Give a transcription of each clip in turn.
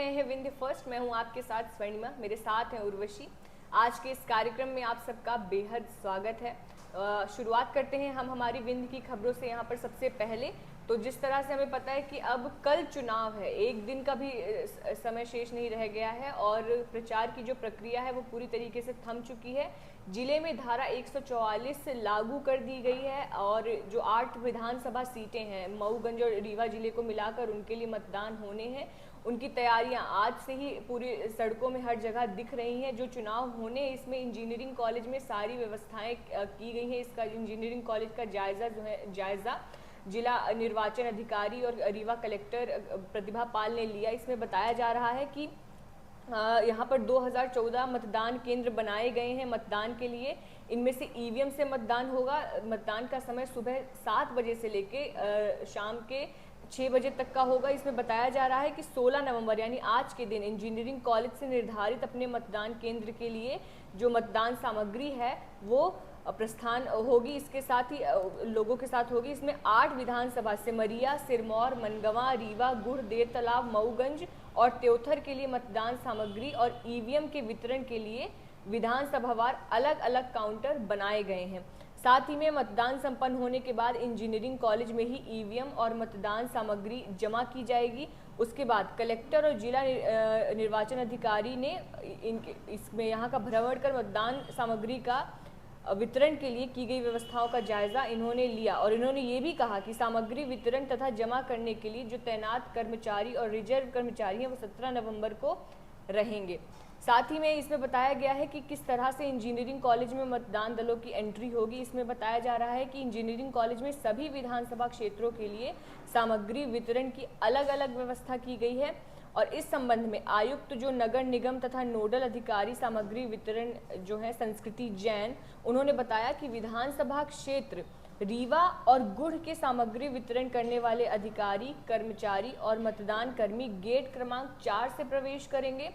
रहे हैं विंध्य फर्स्ट। मैं हूं आपके साथ स्वर्णिमा, मेरे साथ हैं उर्वशी। आज के इस कार्यक्रम में आप सबका बेहद स्वागत है। शुरुआत करते हैं हम हमारी विंध्य की खबरों से। यहाँ पर सबसे पहले तो जिस तरह से हमें पता है कि अब कल चुनाव है, एक दिन का भी समय शेष नहीं रह गया है और प्रचार की जो प्रक्रिया है वो पूरी तरीके से थम चुकी है। जिले में धारा 144 लागू कर दी गई है और जो 8 विधानसभा सीटें हैं मऊगंज और रीवा जिले को मिलाकर उनके लिए मतदान होने हैं, उनकी तैयारियां आज से ही पूरी सड़कों में हर जगह दिख रही हैं। जो चुनाव होने इसमें इंजीनियरिंग कॉलेज में सारी व्यवस्थाएं की गई हैं। इसका इंजीनियरिंग कॉलेज का जायजा जिला निर्वाचन अधिकारी और रीवा कलेक्टर प्रतिभा पाल ने लिया। इसमें बताया जा रहा है कि यहाँ पर 2014 मतदान केंद्र बनाए गए हैं मतदान के लिए। इनमें से ईवीएम से मतदान होगा। मतदान का समय सुबह 7 बजे से लेके शाम के 6 बजे तक का होगा। इसमें बताया जा रहा है कि 16 नवंबर यानी आज के दिन इंजीनियरिंग कॉलेज से निर्धारित अपने मतदान केंद्र के लिए जो मतदान सामग्री है वो प्रस्थान होगी। इसके साथ ही लोगों के साथ होगी। इसमें 8 विधानसभा सिमरिया, सिरमौर, मनगवा, रीवा, गुड़, देर तालाब, मऊगंज और त्योथर के लिए मतदान सामग्री और ईवीएम के वितरण के लिए विधानसभावार अलग अलग काउंटर बनाए गए हैं। साथ ही में मतदान संपन्न होने के बाद इंजीनियरिंग कॉलेज में ही ईवीएम और मतदान सामग्री जमा की जाएगी। उसके बाद कलेक्टर और जिला निर्वाचन अधिकारी ने इसमें यहाँ का भ्रमण कर मतदान सामग्री का वितरण के लिए की गई व्यवस्थाओं का जायजा इन्होंने लिया और इन्होंने ये भी कहा कि सामग्री वितरण तथा जमा करने के लिए जो तैनात कर्मचारी और रिजर्व कर्मचारी हैं वो 17 नवंबर को रहेंगे। साथ ही में इसमें बताया गया है कि किस तरह से इंजीनियरिंग कॉलेज में मतदान दलों की एंट्री होगी। इसमें बताया जा रहा है कि इंजीनियरिंग कॉलेज में सभी विधानसभा क्षेत्रों के लिए सामग्री वितरण की अलग अलग व्यवस्था की गई है और इस संबंध में आयुक्त जो नगर निगम तथा नोडल अधिकारी सामग्री वितरण जो है संस्कृति जैन, उन्होंने बताया कि विधानसभा क्षेत्र रीवा और गुड़ के सामग्री वितरण करने वाले अधिकारी, कर्मचारी और मतदान कर्मी गेट क्रमांक 4 से प्रवेश करेंगे।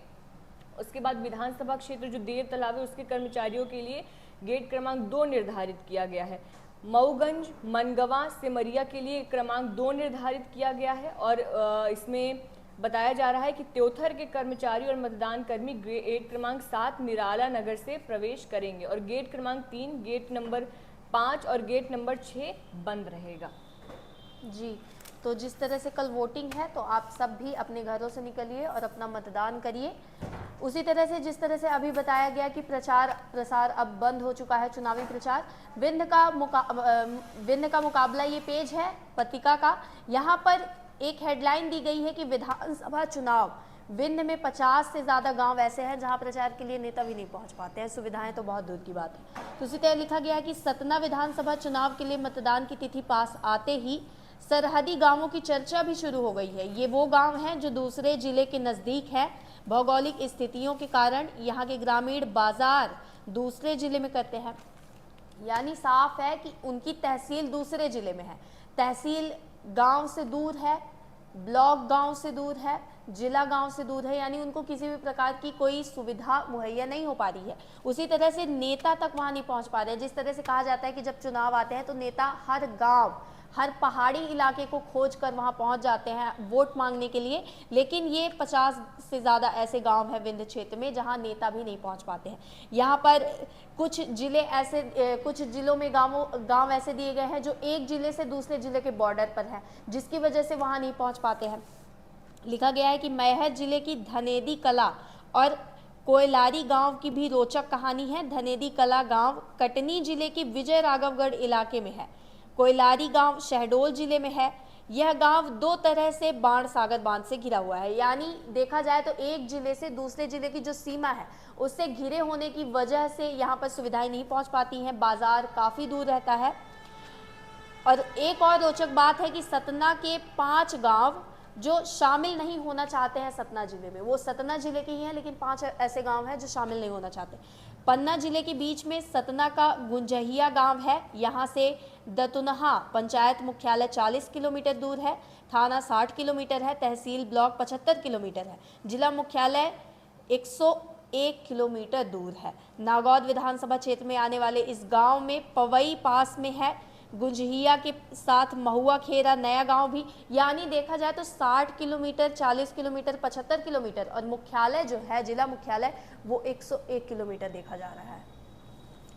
उसके बाद विधानसभा क्षेत्र जो देर तालाब है उसके कर्मचारियों के लिए गेट क्रमांक 2 निर्धारित किया गया है। मऊगंज, मनगवा, सिमरिया के लिए क्रमांक 2 निर्धारित किया गया है और इसमें बताया जा रहा है कि त्योथर के कर्मचारी और मतदान कर्मी गेट क्रमांक 7 निराला नगर से प्रवेश करेंगे और गेट क्रमांक 3, गेट नंबर 5 और गेट नंबर 6 बंद रहेगा। जी, तो जिस तरह से कल वोटिंग है तो आप सब भी अपने घरों से निकलिए और अपना मतदान करिए। उसी तरह से जिस तरह से अभी बताया गया कि प्रचार प्रसार अब बंद हो चुका है, चुनावी प्रचार। विंध्य का मुकाबला ये पेज है पत्रिका का। यहाँ पर एक हेडलाइन दी गई है कि विधानसभा चुनाव विंध्य में 50 से ज़्यादा गांव ऐसे हैं जहां प्रचार के लिए नेता भी नहीं पहुंच पाते हैं। सुविधाएं तो बहुत दूर की बात है। तो उसी तरह लिखा गया है कि सतना विधानसभा चुनाव के लिए मतदान की तिथि पास आते ही सरहदी गांवों की चर्चा भी शुरू हो गई है। ये वो गांव हैं जो दूसरे जिले के नज़दीक है। भौगोलिक स्थितियों के कारण यहाँ के ग्रामीण बाजार दूसरे जिले में करते हैं, यानी साफ है कि उनकी तहसील दूसरे जिले में है। तहसील गांव से दूर है, ब्लॉक गांव से दूर है, जिला गांव से दूर है, यानी उनको किसी भी प्रकार की कोई सुविधा मुहैया नहीं हो पा रही है। उसी तरह से नेता तक वहां नहीं पहुंच पा रहे। जिस तरह से कहा जाता है कि जब चुनाव आते हैं तो नेता हर गांव, हर पहाड़ी इलाके को खोज कर वहां पहुंच जाते हैं वोट मांगने के लिए, लेकिन ये 50 से ज़्यादा ऐसे गांव हैं विंध्य क्षेत्र में जहां नेता भी नहीं पहुंच पाते हैं। यहाँ पर कुछ जिलों में गांव ऐसे दिए गए हैं जो एक जिले से दूसरे जिले के बॉर्डर पर है, जिसकी वजह से वहां नहीं पहुंच पाते हैं। लिखा गया है कि मैहर जिले की धनेदी कला और कोयलारी गांव की भी रोचक कहानी है। धनेदी कला गांव कटनी जिले के विजय राघवगढ़ इलाके में है। कोयलारी गांव शहडोल जिले में है। यह गांव 2 तरह से बाण सागर बांध से घिरा हुआ है, यानी देखा जाए तो एक जिले से दूसरे जिले की जो सीमा है उससे घिरे होने की वजह से यहाँ पर सुविधाएं नहीं पहुँच पाती हैं। बाजार काफ़ी दूर रहता है। और एक और रोचक बात है कि सतना के 5 गांव जो शामिल नहीं होना चाहते हैं सतना जिले में, वो सतना जिले के ही हैं, लेकिन 5 ऐसे गांव हैं जो शामिल नहीं होना चाहते। पन्ना जिले के बीच में सतना का गुंजहिया गांव है। यहाँ से दतुनहा पंचायत मुख्यालय 40 किलोमीटर दूर है। थाना 60 किलोमीटर है। तहसील ब्लॉक 75 किलोमीटर है। जिला मुख्यालय 101 किलोमीटर दूर है। नागौद विधानसभा क्षेत्र में आने वाले इस गांव में पवई पास में है। गुंजहिया के साथ महुआ खेरा नया गांव भी, यानी देखा जाए तो 60 किलोमीटर, 40 किलोमीटर, 75 किलोमीटर, और मुख्यालय जो है जिला मुख्यालय वो 101 किलोमीटर देखा जा रहा है।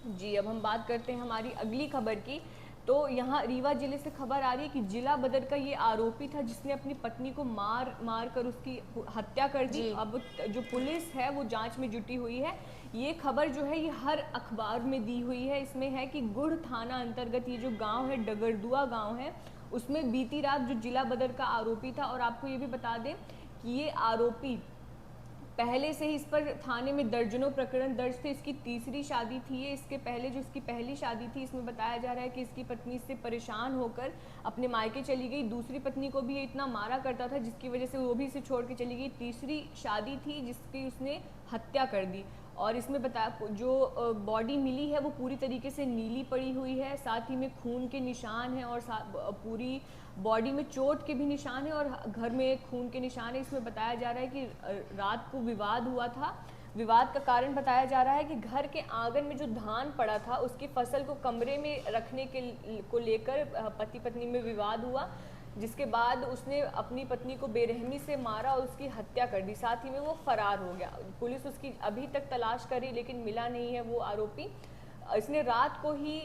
जी, अब हम बात करते हैं हमारी अगली खबर की। तो यहाँ रीवा जिले से खबर आ रही है कि जिला बदर का ये आरोपी था जिसने अपनी पत्नी को मार कर उसकी हत्या कर दी। अब जो पुलिस है वो जांच में जुटी हुई है। ये खबर जो है ये हर अखबार में दी हुई है। इसमें है कि गुड़ थाना अंतर्गत ये जो गांव है, डगरदुआ गांव है, उसमें बीती रात जो जिला बदर का आरोपी था, और आपको ये भी बता दें कि ये आरोपी पहले से ही इस पर थाने में दर्जनों प्रकरण दर्ज थे। इसकी तीसरी शादी थी ये। इसके पहले जो इसकी पहली शादी थी, इसमें बताया जा रहा है कि इसकी पत्नी इससे परेशान होकर अपने मायके चली गई। दूसरी पत्नी को भी ये इतना मारा करता था जिसकी वजह से वो भी इसे छोड़ के चली गई। तीसरी शादी थी जिसकी उसने हत्या कर दी। और इसमें बताया जो बॉडी मिली है वो पूरी तरीके से नीली पड़ी हुई है, साथ ही में खून के निशान हैं और पूरी बॉडी में चोट के भी निशान है और घर में खून के निशान है। इसमें बताया जा रहा है कि रात को विवाद हुआ था। विवाद का कारण बताया जा रहा है कि घर के आंगन में जो धान पड़ा था उसकी फसल को कमरे में रखने को लेकर पति पत्नी में विवाद हुआ, जिसके बाद उसने अपनी पत्नी को बेरहमी से मारा और उसकी हत्या कर दी। साथ ही में वो फरार हो गया। पुलिस उसकी अभी तक तलाश करी लेकिन मिला नहीं है वो आरोपी। इसने रात को ही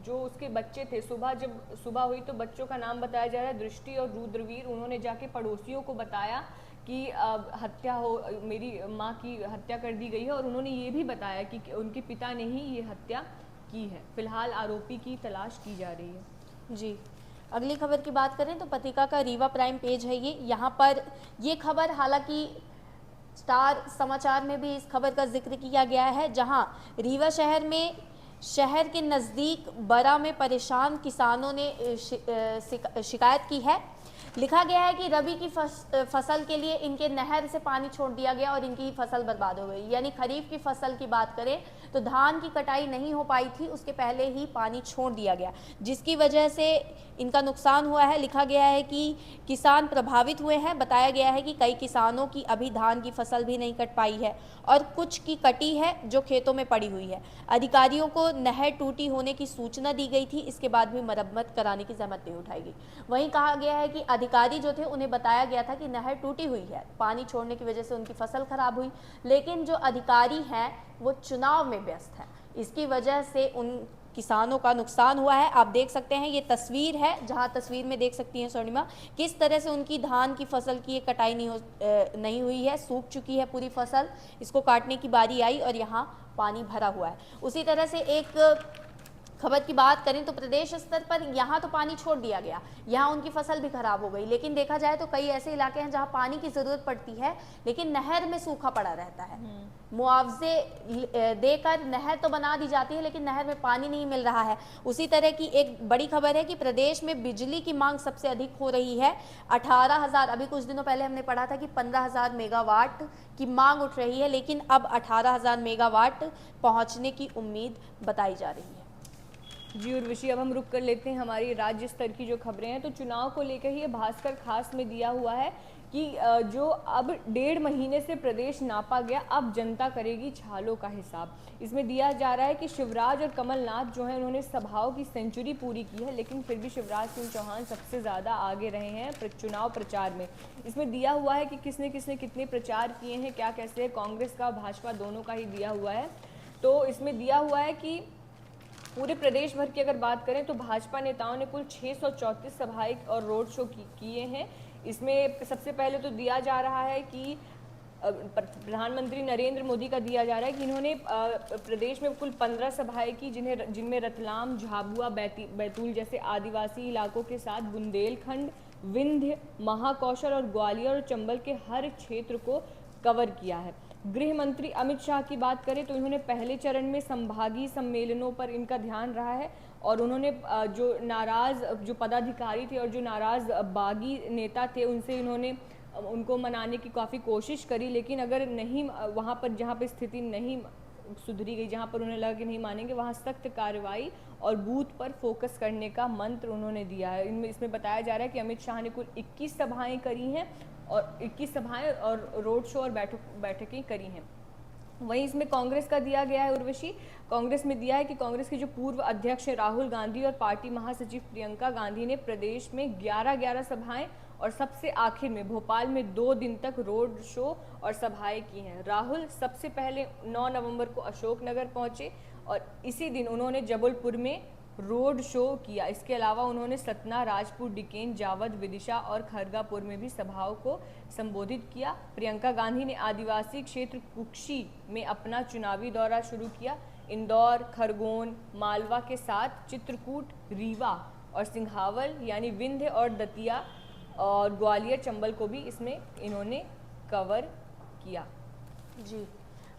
जो उसके बच्चे थे, जब सुबह हुई तो बच्चों का नाम बताया जा रहा है दृष्टि और रुद्रवीर। उन्होंने जाके पड़ोसियों को बताया कि मेरी माँ की हत्या कर दी गई है, और उन्होंने ये भी बताया कि उनके पिता ने ही ये हत्या की है। फिलहाल आरोपी की तलाश की जा रही है। जी, अगली खबर की बात करें तो पत्रिका का रीवा प्राइम पेज है ये। यहाँ पर ये खबर, हालांकि स्टार समाचार में भी इस खबर का जिक्र किया गया है, जहां रीवा शहर में शहर के नज़दीक बरा में परेशान किसानों ने शिकायत की है। लिखा गया है कि रबी की फसल के लिए इनके नहर से पानी छोड़ दिया गया और इनकी फसल बर्बाद हो गई। यानी खरीफ की फसल की बात करें तो धान की कटाई नहीं हो पाई थी, उसके पहले ही पानी छोड़ दिया गया, जिसकी वजह से इनका नुकसान हुआ है। लिखा गया है कि किसान प्रभावित हुए हैं। बताया गया है कि कई किसानों की अभी धान की फसल भी नहीं कट पाई है और कुछ की कटी है जो खेतों में पड़ी हुई है। अधिकारियों को नहर टूटी होने की सूचना दी गई थी, इसके बाद भी मरम्मत कराने की जहमत नहीं उठाई गई। वहीं कहा गया है कि अधिकारी जो थे उन्हें बताया गया था कि नहर टूटी हुई है, पानी छोड़ने की वजह से उनकी फसल खराब हुई, लेकिन जो अधिकारी हैं वो चुनाव में व्यस्त है, इसकी वजह से उन किसानों का नुकसान हुआ है। आप देख सकते हैं ये तस्वीर है, जहां तस्वीर में देख सकती हैं स्वर्णिमा किस तरह से उनकी धान की फसल की कटाई नहीं हुई है, सूख चुकी है पूरी फसल, इसको काटने की बारी आई और यहाँ पानी भरा हुआ है। उसी तरह से एक खबर की बात करें तो प्रदेश स्तर पर यहाँ तो पानी छोड़ दिया गया, यहाँ उनकी फसल भी खराब हो गई, लेकिन देखा जाए तो कई ऐसे इलाके हैं जहाँ पानी की ज़रूरत पड़ती है लेकिन नहर में सूखा पड़ा रहता है। मुआवजे देकर नहर तो बना दी जाती है लेकिन नहर में पानी नहीं मिल रहा है। उसी तरह की एक बड़ी खबर है कि प्रदेश में बिजली की मांग सबसे अधिक हो रही है। 18,000, अभी कुछ दिनों पहले हमने पढ़ा था कि 15,000 मेगावाट की मांग उठ रही है, लेकिन अब 18,000 मेगावाट पहुँचने की उम्मीद बताई जा रही है। जी उर्वशी, अब हम रुक कर लेते हैं हमारी राज्य स्तर की जो खबरें हैं। तो चुनाव को लेकर ही भास्कर खास में दिया हुआ है कि जो अब 1.5 महीने से प्रदेश नापा गया, अब जनता करेगी छालों का हिसाब। इसमें दिया जा रहा है कि शिवराज और कमलनाथ जो हैं उन्होंने सभाओं की सेंचुरी पूरी की है, लेकिन फिर भी शिवराज सिंह चौहान सबसे ज़्यादा आगे रहे हैं चुनाव प्रचार में। इसमें दिया हुआ है कि किसने किसने कितने प्रचार किए हैं, क्या कैसे है, कांग्रेस का भाजपा दोनों का ही दिया हुआ है। तो इसमें दिया हुआ है कि पूरे प्रदेश भर की अगर बात करें तो भाजपा नेताओं ने कुल 634 सभाएं और रोड शो किए हैं। इसमें सबसे पहले तो दिया जा रहा है कि प्रधानमंत्री नरेंद्र मोदी का दिया जा रहा है कि इन्होंने प्रदेश में कुल 15 सभाएं की, जिनमें रतलाम, झाबुआ, बैतूल जैसे आदिवासी इलाकों के साथ बुंदेलखंड, विंध्य, महाकौशल और ग्वालियर और चंबल के हर क्षेत्र को कवर किया है। गृह मंत्री अमित शाह की बात करें तो इन्होंने पहले चरण में संभागीय सम्मेलनों पर इनका ध्यान रहा है और उन्होंने जो पदाधिकारी थे और जो नाराज बागी नेता थे उनको मनाने की काफ़ी कोशिश करी, लेकिन अगर नहीं वहाँ पर जहाँ पर स्थिति नहीं सुधरी गई, जहाँ पर उन्हें लगा कि नहीं मानेंगे, वहाँ सख्त कार्रवाई और बूथ पर फोकस करने का मंत्र उन्होंने दिया है। इसमें बताया जा रहा है कि अमित शाह ने कुल 21 सभाएं करी हैं और 21 सभाएं और रोड शो और बैठकें करी हैं। वहीं इसमें कांग्रेस का दिया गया है उर्वशी, कांग्रेस में दिया है कि कांग्रेस के जो पूर्व अध्यक्ष हैं राहुल गांधी और पार्टी महासचिव प्रियंका गांधी ने प्रदेश में 11 सभाएं और सबसे आखिर में भोपाल में 2 दिन तक रोड शो और सभाएं की हैं। राहुल सबसे पहले 9 नवंबर को अशोकनगर पहुंचे और इसी दिन उन्होंने जबलपुर में रोड शो किया। इसके अलावा उन्होंने सतना, राजपुर, डिकेन, जावद, विदिशा और खरगापुर में भी सभाओं को संबोधित किया। प्रियंका गांधी ने आदिवासी क्षेत्र कुक्षी में अपना चुनावी दौरा शुरू किया। इंदौर, खरगोन, मालवा के साथ चित्रकूट, रीवा और सिंघावल यानी विंध्य और दतिया और ग्वालियर, चंबल को भी इसमें इन्होंने कवर किया। जी,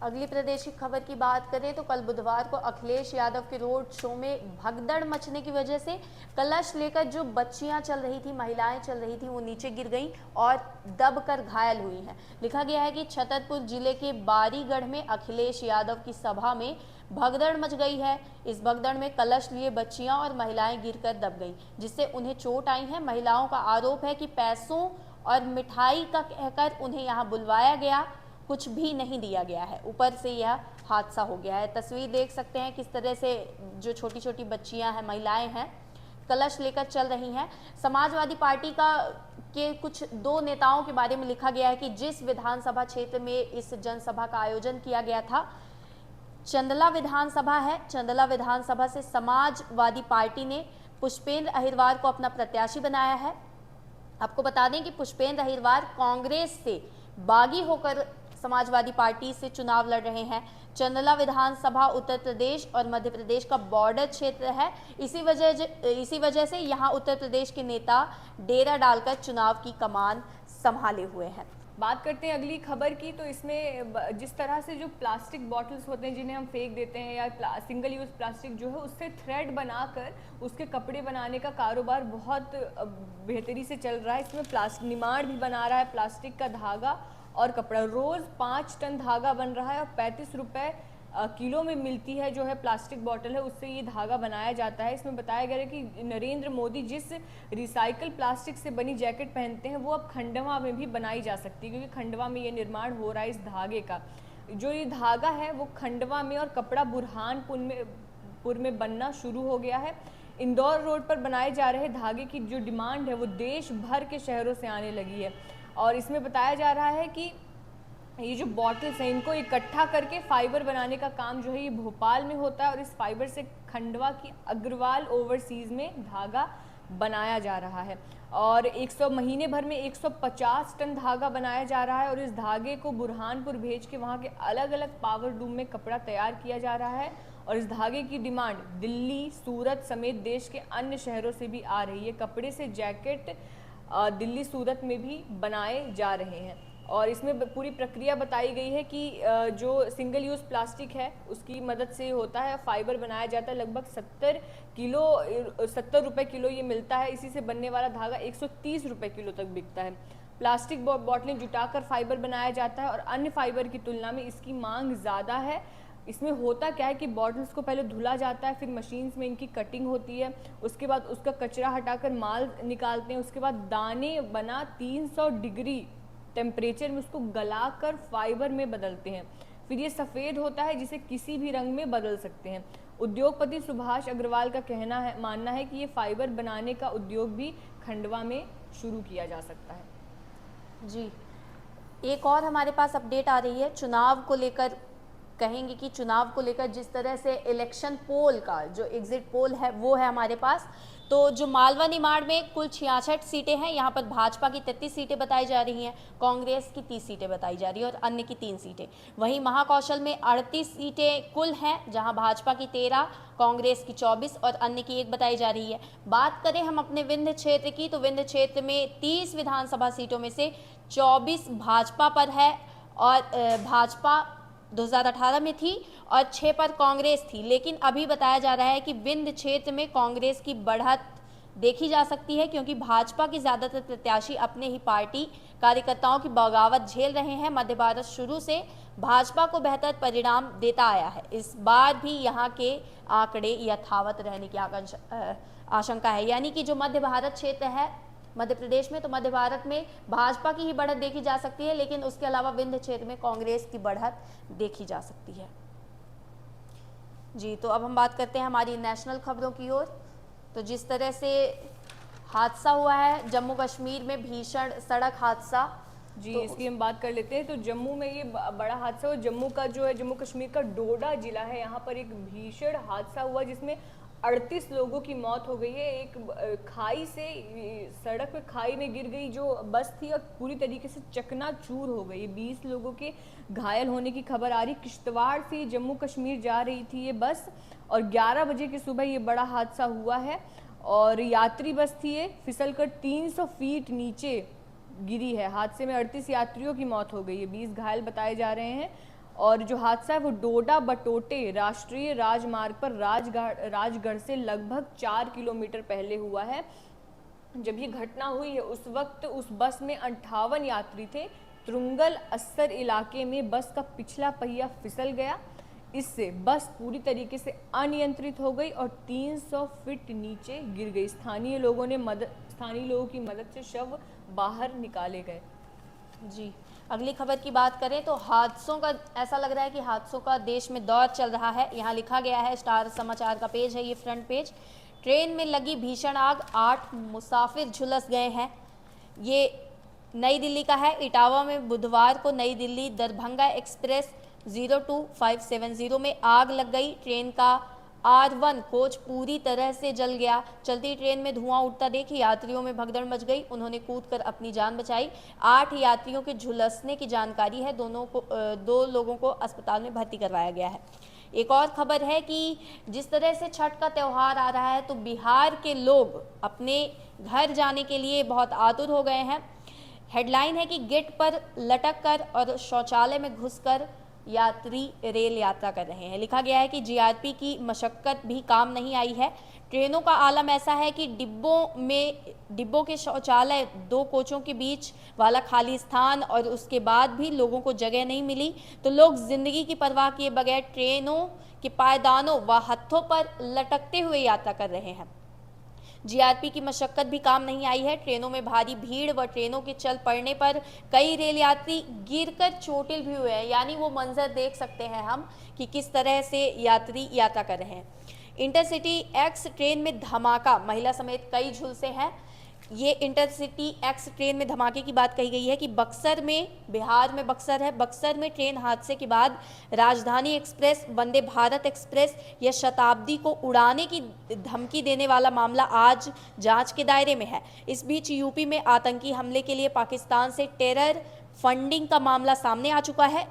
अगली प्रदेश की खबर की बात करें तो कल बुधवार को अखिलेश यादव के रोड शो में भगदड़ मचने की वजह से कलश लेकर जो बच्चियां चल रही थी, महिलाएं चल रही थी, वो नीचे गिर गईं और दबकर घायल हुई हैं। लिखा गया है कि छतरपुर जिले के बारीगढ़ में अखिलेश यादव की सभा में भगदड़ मच गई है। इस भगदड़ में कलश लिए बच्चियां और महिलाएं गिरकर दब गईं, जिससे उन्हें चोट आई है। महिलाओं का आरोप है कि पैसों और मिठाई का कहकर उन्हें यहाँ बुलवाया गया, कुछ भी नहीं दिया गया है, ऊपर से यह हादसा हो गया है। तस्वीर देख सकते हैं किस तरह से जो छोटी छोटी बच्चियां हैं, महिलाएं हैं, कलश लेकर चल रही हैं। समाजवादी पार्टी के कुछ 2 नेताओं के बारे में लिखा गया है कि जिस विधानसभा क्षेत्र में इस जनसभा का आयोजन किया गया था, चंदला विधानसभा है। चंदला विधानसभा से समाजवादी पार्टी ने पुष्पेंद्र अहिरवार को अपना प्रत्याशी बनाया है। आपको बता दें कि पुष्पेंद्र अहिरवार कांग्रेस से बागी होकर समाजवादी पार्टी से चुनाव लड़ रहे हैं। चंदला विधानसभा उत्तर प्रदेश और मध्य प्रदेश का बॉर्डर क्षेत्र है। इसी वजह से यहाँ उत्तर प्रदेश के नेता डेरा डालकर चुनाव की कमान संभाले हुए हैं। बात करते हैं अगली खबर की, तो इसमें जिस तरह से जो प्लास्टिक बॉटल्स होते हैं जिन्हें हम फेंक देते हैं या सिंगल यूज़ प्लास्टिक जो है उससे थ्रेड बनाकर उसके कपड़े बनाने का कारोबार बहुत बेहतरी से चल रहा है। इसमें प्लास्टिक निमाड़ भी बना रहा है, प्लास्टिक का धागा और कपड़ा। रोज़ 5 टन धागा बन रहा है और 35 रुपये किलो में मिलती है जो है प्लास्टिक बॉटल है, उससे ये धागा बनाया जाता है। इसमें बताया गया है कि नरेंद्र मोदी जिस रिसाइकल प्लास्टिक से बनी जैकेट पहनते हैं वो अब खंडवा में भी बनाई जा सकती है, क्योंकि खंडवा में ये निर्माण हो रहा है इस धागे का। जो ये धागा है वो खंडवा में और कपड़ा बुरहानपुर में बनना शुरू हो गया है। इंदौर रोड पर बनाए जा रहे धागे की जो डिमांड है वो देश भर के शहरों से आने लगी है। और इसमें बताया जा रहा है कि ये जो बॉटल्स हैं इनको इकट्ठा करके फाइबर बनाने का काम जो है ये भोपाल में होता है और इस फाइबर से खंडवा की अग्रवाल ओवरसीज में धागा बनाया जा रहा है। और 100 महीने भर में 150 टन धागा बनाया जा रहा है और इस धागे को बुरहानपुर भेज के वहाँ के अलग अलग पावर लूम में कपड़ा तैयार किया जा रहा है। और इस धागे की डिमांड दिल्ली, सूरत समेत देश के अन्य शहरों से भी आ रही है। कपड़े से जैकेट दिल्ली, सूरत में भी बनाए जा रहे हैं। और इसमें पूरी प्रक्रिया बताई गई है कि जो सिंगल यूज़ प्लास्टिक है उसकी मदद से होता है, फाइबर बनाया जाता है। लगभग 70 रुपये किलो ये मिलता है। इसी से बनने वाला धागा 130 रुपये किलो तक बिकता है। प्लास्टिक बॉटलें जुटाकर फाइबर बनाया जाता है और अन्य फाइबर की तुलना में इसकी मांग ज़्यादा है। इसमें होता क्या है कि बॉटल्स को पहले धुला जाता है, फिर मशीन्स में इनकी कटिंग होती है, उसके बाद उसका कचरा हटाकर माल निकालते हैं, उसके बाद दाने बना 300 डिग्री टेम्परेचर में उसको गलाकर फाइबर में बदलते हैं। फिर ये सफ़ेद होता है जिसे किसी भी रंग में बदल सकते हैं। उद्योगपति सुभाष अग्रवाल का मानना है कि ये फाइबर बनाने का उद्योग भी खंडवा में शुरू किया जा सकता है। जी, एक और हमारे पास अपडेट आ रही है चुनाव को लेकर। कहेंगे कि चुनाव को लेकर जिस तरह से इलेक्शन पोल का जो एग्जिट पोल है वो है हमारे पास, तो जो मालवा निमाड़ में कुल 66 सीटें हैं। यहाँ पर भाजपा की 33 सीटें बताई जा रही हैं, कांग्रेस की 30 सीटें बताई जा रही है और अन्य की 3 सीटें। वहीं महाकौशल में 38 सीटें कुल हैं, जहाँ भाजपा की 13, कांग्रेस की 24 और अन्य की 1 बताई जा रही है। बात करें हम अपने विंध्य क्षेत्र की, तो विंध्य क्षेत्र में 30 विधानसभा सीटों में से 24 भाजपा पर है और भाजपा 2018 में थी और 6 पर कांग्रेस थी। लेकिन अभी बताया जा रहा है कि विंध्य क्षेत्र में कांग्रेस की बढ़त देखी जा सकती है, क्योंकि भाजपा के ज़्यादातर प्रत्याशी अपने ही पार्टी कार्यकर्ताओं की बगावत झेल रहे हैं। मध्य भारत शुरू से भाजपा को बेहतर परिणाम देता आया है। इस बार भी यहाँ के आंकड़े यथावत रहने की आशंका है, यानी कि जो मध्य भारत क्षेत्र है मध्य प्रदेश में, तो मध्य भारत में भाजपा की ही बढ़त देखी जा सकती है, लेकिन उसके अलावा विंध्य क्षेत्र में कांग्रेस की बढ़त देखी जा सकती है। जी, तो अब हम बात करते हैं हमारी नेशनल खबरों की ओर। तो जिस तरह से हादसा हुआ है जम्मू कश्मीर में, भीषण सड़क हादसा, जी तो इसकी हम बात कर लेते हैं। तो जम्मू में ये बड़ा हादसा हुआ। जम्मू का जो है, जम्मू कश्मीर का डोडा जिला है, यहाँ पर एक भीषण हादसा हुआ जिसमें 38 लोगों की मौत हो गई है। एक खाई से, सड़क पे खाई में गिर गई जो बस थी और पूरी तरीके से चकनाचूर हो गई। 20 लोगों के घायल होने की खबर आ रही। किश्तवाड़ से जम्मू कश्मीर जा रही थी ये बस और 11 बजे की सुबह ये बड़ा हादसा हुआ है और यात्री बस थी ये, फिसलकर 300 फीट नीचे गिरी है। हादसे में 38 यात्रियों की मौत हो गई है, 20 घायल बताए जा रहे हैं। और जो हादसा है वो डोडा बटोटे राष्ट्रीय राजमार्ग पर राजगढ़ से लगभग 4 किलोमीटर पहले हुआ है। जब ये घटना हुई है उस वक्त उस बस में 58 यात्री थे। तुरंगल अस्सर इलाके में बस का पिछला पहिया फिसल गया। इससे बस पूरी तरीके से अनियंत्रित हो गई और 300 फीट नीचे गिर गई। स्थानीय लोगों की मदद से शव बाहर निकाले गए। जी, अगली खबर की बात करें तो हादसों का, ऐसा लग रहा है कि हादसों का देश में दौर चल रहा है। यहाँ लिखा गया है, स्टार समाचार का पेज है ये, फ्रंट पेज, ट्रेन में लगी भीषण आग, 8 मुसाफिर झुलस गए हैं। ये नई दिल्ली का है। इटावा में बुधवार को नई दिल्ली दरभंगा एक्सप्रेस 02570 में आग लग गई। ट्रेन का R1 कोच पूरी तरह से जल गया। चलती ट्रेन में धुआं उठता देख यात्रियों में भगदड़ मच गई। उन्होंने कूदकर अपनी जान बचाई। 8 यात्रियों के झुलसने की जानकारी है। 2 लोगों को अस्पताल में भर्ती करवाया गया है। एक और खबर है कि जिस तरह से छठ का त्यौहार आ रहा है तो बिहार के लोग अपने घर जाने के लिए बहुत आतुर हो गए हैं। हेडलाइन है कि गेट पर लटक कर और शौचालय में घुसकर यात्री रेल यात्रा कर रहे हैं। लिखा गया है कि जीआरपी की मशक्कत भी काम नहीं आई है। ट्रेनों का आलम ऐसा है कि डिब्बों के शौचालय 2 कोचों के बीच वाला खाली स्थान और उसके बाद भी लोगों को जगह नहीं मिली, तो लोग जिंदगी की परवाह किए बगैर ट्रेनों के पायदानों व हत्थों पर लटकते हुए यात्रा कर रहे हैं। जीआरपी की मशक्कत भी काम नहीं आई है। ट्रेनों में भारी भीड़ व ट्रेनों के चल पड़ने पर कई रेल यात्री गिरकर चोटिल भी हुए हैं। यानी वो मंजर देख सकते हैं हम कि किस तरह से यात्री यात्रा कर रहे हैं। इंटरसिटी एक्स ट्रेन में धमाका, महिला समेत कई झुलसे हैं। ये इंटरसिटी एक्स ट्रेन में धमाके की बात कही गई है कि बक्सर में, बिहार में बक्सर है, बक्सर में ट्रेन हादसे के बाद राजधानी एक्सप्रेस, वंदे भारत एक्सप्रेस या शताब्दी को उड़ाने की धमकी देने वाला मामला आज जांच के दायरे में है। इस बीच यूपी में आतंकी हमले के लिए पाकिस्तान से टेरर फंडिंग का मामला सामने आ चुका है।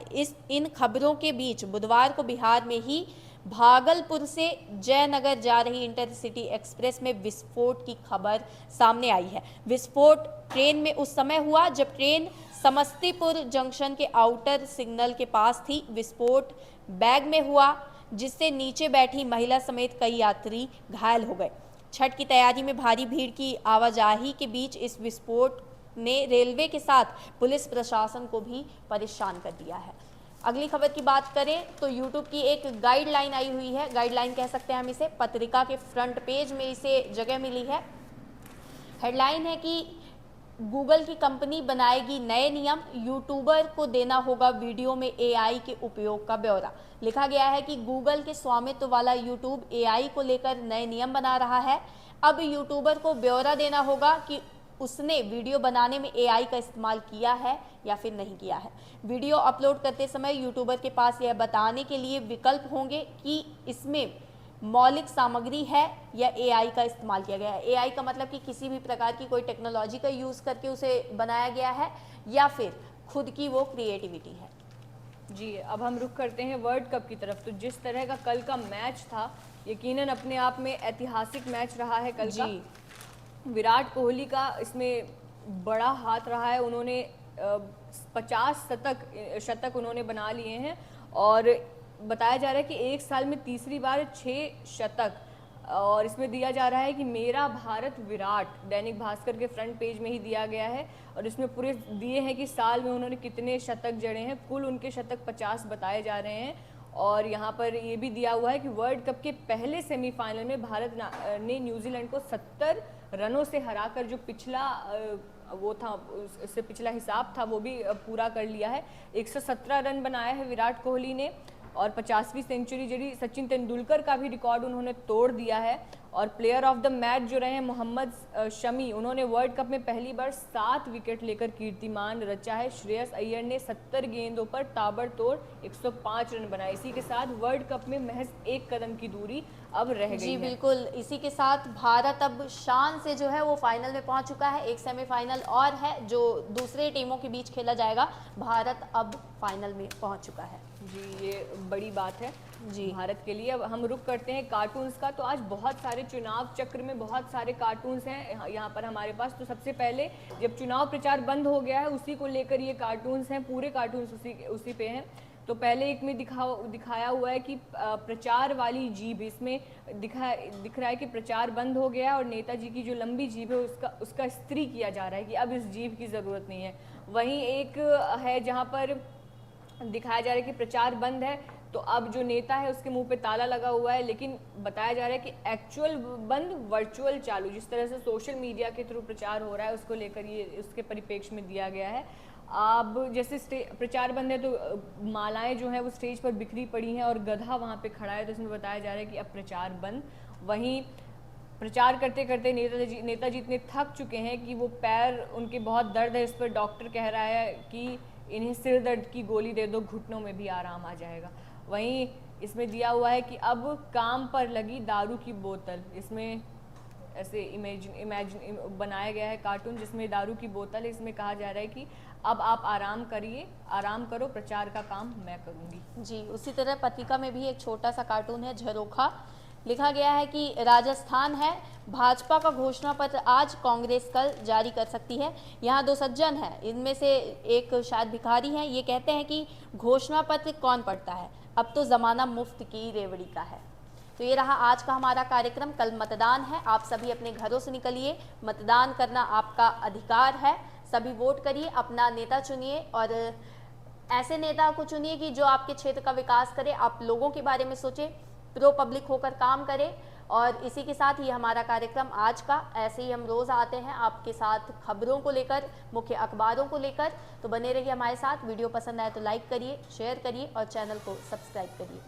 इन खबरों के बीच बुधवार को बिहार में ही भागलपुर से जयनगर जा रही इंटरसिटी एक्सप्रेस में विस्फोट की खबर सामने आई है। विस्फोट ट्रेन में उस समय हुआ जब ट्रेन समस्तीपुर जंक्शन के आउटर सिग्नल के पास थी। विस्फोट बैग में हुआ जिससे नीचे बैठी महिला समेत कई यात्री घायल हो गए। छठ की तैयारी में भारी भीड़ की आवाजाही के बीच इस विस्फोट ने रेलवे के साथ पुलिस प्रशासन को भी परेशान कर दिया है। अगली खबर की बात करें तो YouTube की एक गाइडलाइन आई हुई है। गाइडलाइन कह सकते हैं हम इसे, पत्रिका के फ्रंट पेज में इसे जगह मिली है। हेडलाइन है कि गूगल की कंपनी बनाएगी नए नियम, यूट्यूबर को देना होगा वीडियो में AI के उपयोग का ब्यौरा। लिखा गया है कि गूगल के स्वामित्व वाला YouTube AI को लेकर नए नियम बना रहा है। अब यूट्यूबर को ब्यौरा देना होगा कि उसने वीडियो बनाने में AI का इस्तेमाल किया है या फिर नहीं किया है। वीडियो अपलोड करते समय यूट्यूबर के पास यह बताने के लिए विकल्प होंगे कि इसमें मौलिक सामग्री है या AI का इस्तेमाल किया गया है। AI का मतलब कि किसी भी प्रकार की कोई टेक्नोलॉजी का यूज़ करके उसे बनाया गया है या फिर खुद की वो क्रिएटिविटी है। जी, अब हम रुख करते हैं वर्ल्ड कप की तरफ। तो जिस तरह का कल का मैच था, यकीनन अपने आप में ऐतिहासिक मैच रहा है कल का। विराट कोहली का इसमें बड़ा हाथ रहा है। उन्होंने 50 शतक उन्होंने बना लिए हैं और बताया जा रहा है कि एक साल में तीसरी बार 6 शतक। और इसमें दिया जा रहा है कि मेरा भारत विराट, दैनिक भास्कर के फ्रंट पेज में ही दिया गया है और इसमें पूरे दिए हैं कि साल में उन्होंने कितने शतक जड़े हैं। कुल उनके शतक 50 बताए जा रहे हैं और यहाँ पर ये भी दिया हुआ है कि वर्ल्ड कप के पहले सेमीफाइनल में भारत ने न्यूजीलैंड को 70 रनों से हराकर जो पिछला वो था, उससे पिछला हिसाब था, वो भी पूरा कर लिया है। 117 रन बनाया है विराट कोहली ने और 50वीं सेंचुरी जड़ी सचिन तेंदुलकर का भी रिकॉर्ड उन्होंने तोड़ दिया है। और प्लेयर ऑफ द मैच जो रहे हैं मोहम्मद शमी, उन्होंने वर्ल्ड कप में पहली बार 7 विकेट लेकर कीर्तिमान रचा है। श्रेयस अय्यर ने 70 गेंदों पर ताबड़तोड़ 105 रन बनाए। इसी के साथ वर्ल्ड कप में महज 1 कदम की दूरी अब रह गई जी है। बिल्कुल, इसी के साथ भारत अब शान से जो है वो फाइनल में पहुंच चुका है। एक सेमीफाइनल और है जो दूसरे टीमों के बीच खेला जाएगा। भारत अब फाइनल में पहुंच चुका है। जी, ये बड़ी बात है जी भारत के लिए। अब हम रुक करते हैं कार्टून्स का। तो आज बहुत सारे चुनाव चक्र में बहुत सारे कार्टून्स हैं यहाँ पर हमारे पास। तो सबसे पहले जब चुनाव प्रचार बंद हो गया है उसी को लेकर ये कार्टून्स हैं, पूरे कार्टून्स उसी पे हैं। तो पहले एक में दिखाया हुआ है कि प्रचार वाली जीभ, इसमें दिख रहा है कि प्रचार बंद हो गया है और नेताजी की जो लंबी जीभ है उसका इस्त्री किया जा रहा है कि अब इस जीभ की ज़रूरत नहीं है। वहीं एक है जहाँ पर दिखाया जा रहा है कि प्रचार बंद है तो अब जो नेता है उसके मुंह पे ताला लगा हुआ है, लेकिन बताया जा रहा है कि एक्चुअल बंद वर्चुअल चालू। जिस तरह से सोशल मीडिया के थ्रू प्रचार हो रहा है उसको लेकर ये उसके परिप्रेक्ष्य में दिया गया है। अब जैसे प्रचार बंद है तो मालाएं जो है वो स्टेज पर बिखरी पड़ी हैं और गधा वहाँ पे खड़ा है, तो इसमें बताया जा रहा है कि अब प्रचार बंद। वहीं प्रचार करते करते नेताजी इतने थक चुके हैं कि वो पैर उनके बहुत दर्द है, इस पर डॉक्टर कह रहा है कि इन्हें सिर दर्द की गोली दे दो, घुटनों में भी आराम आ जाएगा। वहीं इसमें दिया हुआ है कि अब काम पर लगी दारू की बोतल। इसमें ऐसे इमेजिन बनाया गया है कार्टून जिसमें दारू की बोतल है। इसमें कहा जा रहा है कि अब आप आराम करो, प्रचार का काम मैं करूंगी। जी, उसी तरह पत्रिका में भी एक छोटा सा कार्टून है झरोखा। लिखा गया है कि राजस्थान है, भाजपा का घोषणा पत्र आज, कांग्रेस कल जारी कर सकती है। यहाँ 2 सज्जन हैं, इनमें से एक शायद भिखारी हैं। ये कहते हैं कि घोषणा पत्र कौन पढ़ता है, अब तो ज़माना मुफ्त की रेवड़ी का है। तो ये रहा आज का हमारा कार्यक्रम। कल मतदान है, आप सभी अपने घरों से निकलिए, मतदान करना आपका अधिकार है। सभी वोट करिए, अपना नेता चुनिए और ऐसे नेता को चुनिए कि जो आपके क्षेत्र का विकास करे, आप लोगों के बारे में सोचे, प्रो पब्लिक होकर काम करें। और इसी के साथ ये हमारा कार्यक्रम आज का। ऐसे ही हम रोज़ आते हैं आपके साथ खबरों को लेकर, मुख्य अखबारों को लेकर। तो बने रहिए हमारे साथ। वीडियो पसंद आए तो लाइक करिए, शेयर करिए और चैनल को सब्सक्राइब करिए।